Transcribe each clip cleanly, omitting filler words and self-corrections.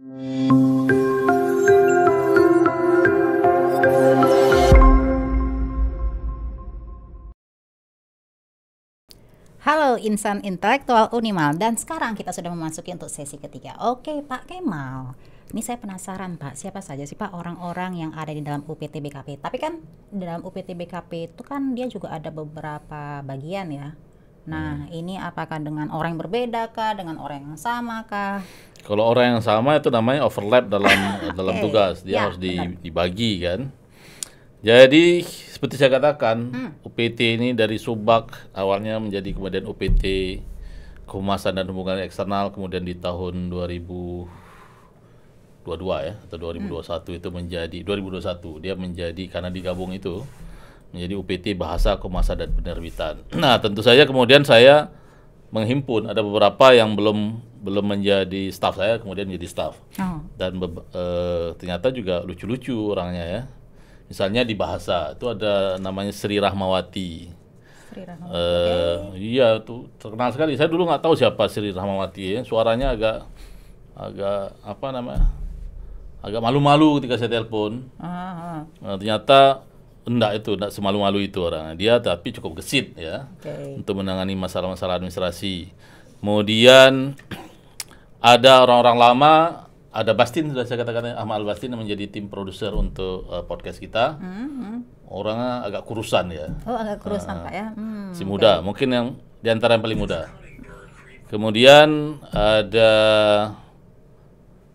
Halo insan intelektual Unimal, dan sekarang kita sudah memasuki untuk sesi ketiga. Oke Pak Kemal, ini saya penasaran Pak, siapa saja sih Pak orang-orang yang ada di dalam UPT BKP? Tapi kan di dalam UPT BKP itu kan dia juga ada beberapa bagian ya. Nah ini apakah dengan orang yang berbeda kah, dengan orang yang sama kah? Kalau orang yang sama itu namanya overlap dalam tugas, dia Ya, harus dibagi kan. Jadi seperti saya katakan, UPT ini dari Subak awalnya menjadi kemudian UPT Kehumasan dan Hubungan Eksternal, kemudian di tahun 2022 ya atau 2021 itu menjadi 2021 dia menjadi, karena digabung itu menjadi UPT Bahasa Kehumasan dan Penerbitan. Nah, tentu saja kemudian saya menghimpun ada beberapa yang belum menjadi staf saya kemudian menjadi staf. Dan ternyata juga lucu-lucu orangnya ya. Misalnya di bahasa itu ada namanya Sri Rahmawati. Iya tuh terkenal sekali. Saya dulu nggak tahu siapa Sri Rahmawati ya. Suaranya agak apa namanya? Agak malu-malu ketika saya telepon. Nah, ternyata enggak semalu-malu itu orang. Dia tapi cukup gesit ya untuk menangani masalah-masalah administrasi. Kemudian ada orang-orang lama. Ada Bastin, sudah saya katakan, Ahmad Al-Bastin yang menjadi tim produser untuk podcast kita. Orangnya agak kurusan ya. Oh, agak kurusan Pak ya. Si muda, mungkin yang diantara yang paling muda. Kemudian ada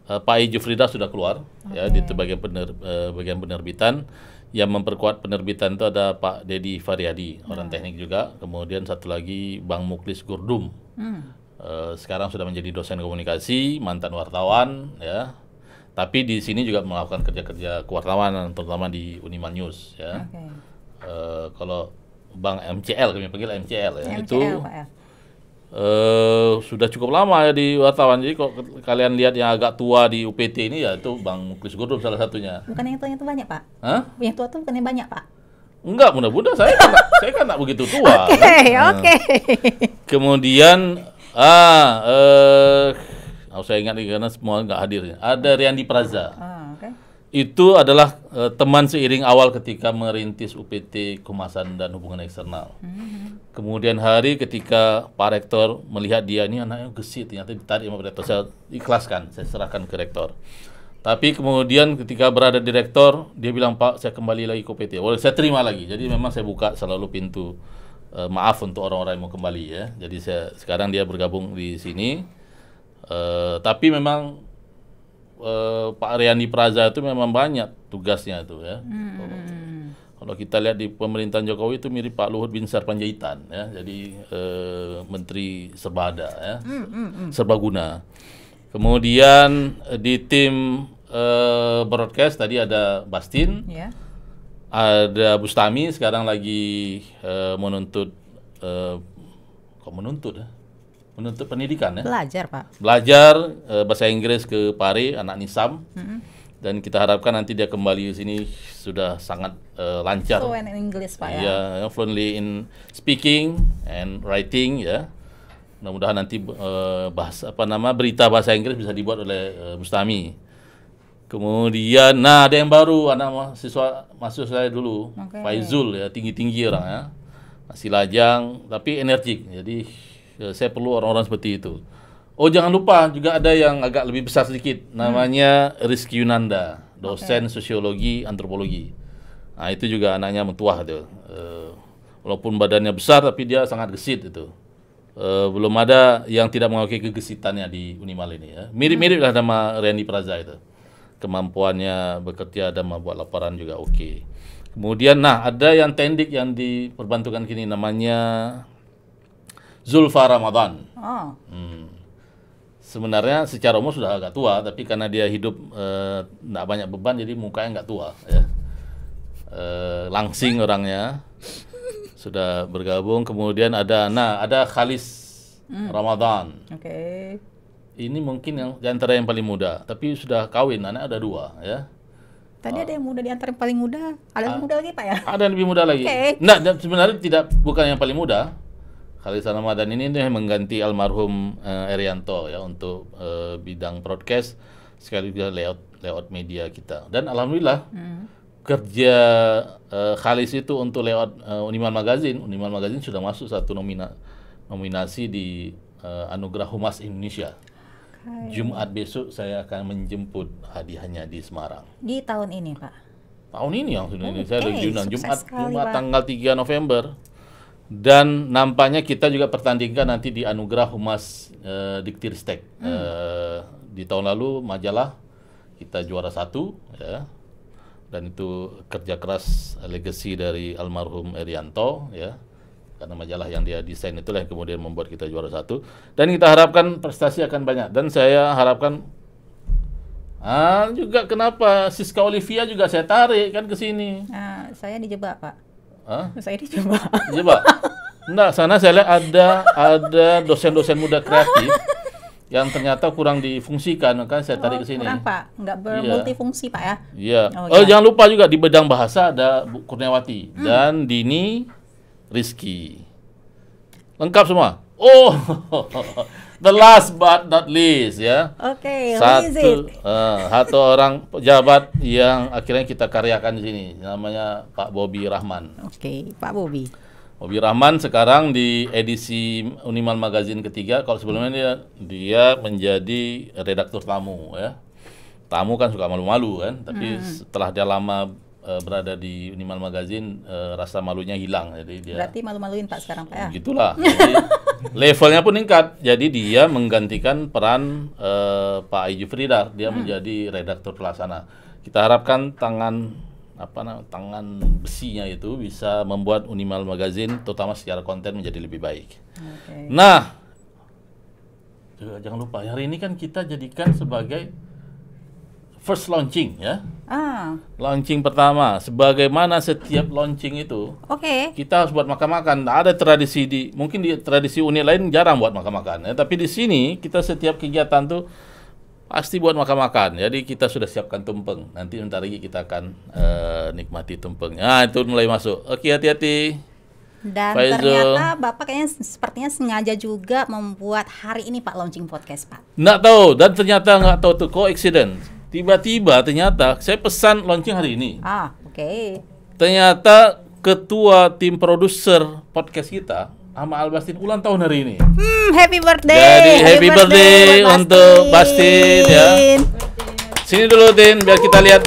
Pak I Jufrida sudah keluar ya di bagian penerbitan. Yang memperkuat penerbitan itu ada Pak Dedi Faryadi, orang teknik juga. Kemudian satu lagi Bang Muklis Gurdum. Sekarang sudah menjadi dosen komunikasi, mantan wartawan ya. Tapi di sini juga melakukan kerja-kerja kewartawanan terutama di Uniman News ya. Kalau Bang MCL, kami panggil MCL ya. MCL, itu Pak, ya. sudah cukup lama ya di wartawan. Jadi kalau kalian lihat yang agak tua di UPT ini ya itu Bang Muklis Gurdum salah satunya. Bukan yang tua itu banyak Pak? Hah? Yang tua tuh bukan yang banyak Pak? Enggak, mudah-mudahan saya kan nggak begitu tua. Oke. Kemudian saya ingat nih karena semua nggak hadir. Ada Riandi Praza. Itu adalah teman seiring awal ketika merintis UPT Kehumasan dan Hubungan Eksternal. Kemudian hari ketika Pak Rektor melihat dia ini anaknya gesit, ternyata ditarik sama Pak Rektor, saya ikhlaskan, saya serahkan ke Rektor. Tapi kemudian ketika berada di Rektor, dia bilang, Pak, saya kembali lagi ke UPT. Saya terima lagi. Jadi memang saya buka selalu pintu maaf untuk orang-orang yang mau kembali ya. Jadi sekarang dia bergabung di sini. Tapi memang Pak Riandi Praza itu memang banyak tugasnya itu ya. Kalau kita lihat di pemerintahan Jokowi itu mirip Pak Luhut bin Sarpanjaitan ya. Jadi Menteri Serbada ya. Serbaguna. Kemudian di tim broadcast tadi ada Bastin. Ada Bustami sekarang lagi menuntut pendidikan ya. Belajar Pak. Belajar bahasa Inggris ke Pare, anak Nisam. Dan kita harapkan nanti dia kembali ke sini sudah sangat lancar. Fluent in English Pak ya. Iya, fluently in speaking and writing ya. Mudah-mudahan nanti berita bahasa Inggris bisa dibuat oleh Bustami. Kemudian, ada yang baru, anak mahasiswa saya dulu, Faizul ya, tinggi-tinggi orang ya, masih lajang, tapi energik. Jadi saya perlu orang-orang seperti itu. Oh jangan lupa juga ada yang agak lebih besar sedikit, namanya Rizky Yunanda, dosen sosiologi, antropologi. Nah itu juga anaknya mentuah tuh. Walaupun badannya besar, tapi dia sangat gesit itu. Belum ada yang tidak mengakui kegesitannya di Unimal ini ya. Mirip-mirip lah sama Riandi Praza itu. Kemampuannya bekerja dan membuat laporan juga oke. Kemudian ada yang tendik yang diperbantukan kini namanya Zulfa Ramadan. Sebenarnya secara umur sudah agak tua, tapi karena dia hidup tidak banyak beban jadi mukanya nggak tua ya. Langsing orangnya. Sudah bergabung. Kemudian ada Khalis Ramadan. Ini mungkin yang di antara yang paling muda, tapi sudah kawin, anak ada 2 ya. Tadi ada yang muda di antara yang paling muda, ada yang muda lagi Pak ya? Ada yang lebih muda lagi. Nah, sebenarnya bukan yang paling muda. Khalis Ramadan ini mengganti almarhum Erianto ya untuk bidang broadcast. sekali juga layout media kita. Dan alhamdulillah kerja Khalis itu untuk layout Unimal Magazine sudah masuk satu nominasi di Anugerah Humas Indonesia. Jumat besok saya akan menjemput hadiahnya di Semarang. Di tahun ini, Pak? Tahun ini yang sudah ini. Saya diundang Jumat Pak. tanggal 3 November. Dan nampaknya kita juga pertandingkan nanti di Anugerah Humas Diktiristek. Di tahun lalu majalah kita juara 1 ya. Dan itu kerja keras legacy dari almarhum Erianto ya. Karena majalah yang dia desain itulah yang kemudian membuat kita juara 1. Dan kita harapkan prestasi akan banyak. Dan saya harapkan juga kenapa Siska Olivia juga saya tarik kan ke sini. Saya dijebak, Pak. Saya dijebak. Dijebak? Enggak, sana saya lihat ada dosen-dosen muda kreatif yang ternyata kurang difungsikan, kan saya tarik ke sini. Kurang, Pak. Enggak bermultifungsi, Pak ya. Iya. Jangan lupa juga di bidang bahasa ada Bu Kurniawati dan Dini Rizky. Lengkap semua. The last but not least ya. Oke, satu orang pejabat yang akhirnya kita karyakan di sini, namanya Pak Bobi Rahman. Oke, Pak Bobi. Bobi Rahman sekarang di edisi Unimal Magazine ketiga. Kalau sebelumnya dia menjadi redaktur tamu ya. Tamu kan suka malu-malu kan, tapi setelah dia lama berada di Unimal Magazine, rasa malunya hilang. Jadi dia berarti malu-maluin Pak sekarang, Pak ya? Gitulah. Jadi levelnya pun meningkat. Jadi dia menggantikan peran Pak Aiji Fridar. Dia menjadi redaktur pelaksana. Kita harapkan tangan besinya itu bisa membuat Unimal Magazine terutama secara konten menjadi lebih baik. Nah, jangan lupa hari ini kan kita jadikan sebagai first launching ya. Launching pertama. Sebagaimana setiap launching itu, kita harus buat makan-makan. Ada tradisi mungkin di tradisi unit lain jarang buat makan-makan ya. Tapi di sini kita setiap kegiatan tuh pasti buat makan-makan. Jadi kita sudah siapkan tumpeng. Nanti bentar lagi kita akan nikmati tumpeng. Itu mulai masuk. Oke, hati-hati. Dan ternyata Bapak kayaknya sepertinya sengaja juga membuat hari ini Pak launching podcast, Pak. Nggak tahu. Dan ternyata nggak tahu tuh coincidence. Tiba-tiba ternyata saya pesan launching hari ini. Ternyata ketua tim produser podcast kita, Ama Albastin, ulang tahun hari ini. Happy birthday. Jadi happy birthday untuk Bastin ya. Sini dulu Tin, biar kita lihat.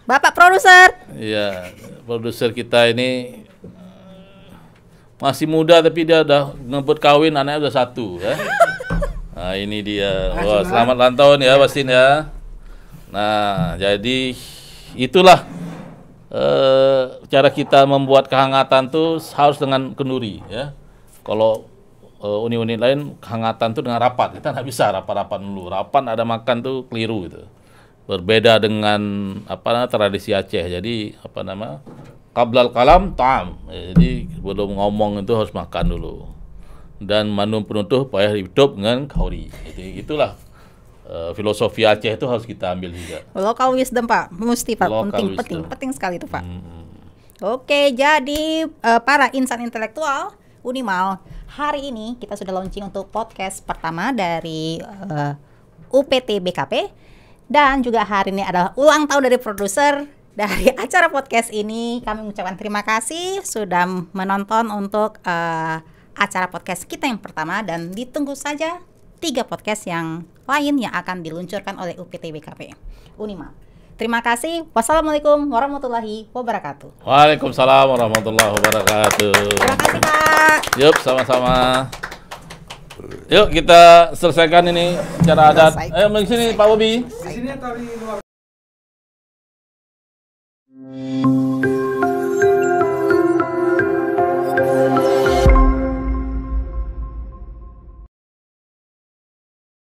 Bapak produser. Iya, produser kita ini masih muda tapi dia udah ngebut kawin, anaknya udah 1 ya. Nah ini dia. Wah, selamat ulang tahun ya Bastin ya. Nah jadi itulah cara kita membuat kehangatan tuh harus dengan kenduri ya. Kalau uni-uni lain kehangatan tuh dengan rapat, kita nggak bisa rapat-rapat dulu. Rapat ada makan tuh keliru gitu. Berbeda dengan tradisi Aceh. Jadi qablal kalam ta'am. Jadi sebelum ngomong itu harus makan dulu. Dan manum penutuh payah hidup dengan kauri. Itulah filosofi Aceh itu harus kita ambil juga. Local wisdom Pak, mesti Pak, penting sekali itu Pak. Oke, jadi para insan intelektual Unimal, hari ini kita sudah launching untuk podcast pertama dari UPT BKP, dan juga hari ini adalah ulang tahun dari produser dari acara podcast ini. Kami mengucapkan terima kasih sudah menonton untuk acara podcast kita yang pertama, dan ditunggu saja 3 podcast yang lain yang akan diluncurkan oleh UPT BKP Unimal. Terima kasih. Wassalamualaikum warahmatullahi wabarakatuh. Waalaikumsalam warahmatullahi wabarakatuh. Terima kasih Pak. Yuk, sama-sama. Yuk kita selesaikan ini cara adat. Ayo, di sini Pak Bobi. Di sini atau di luar?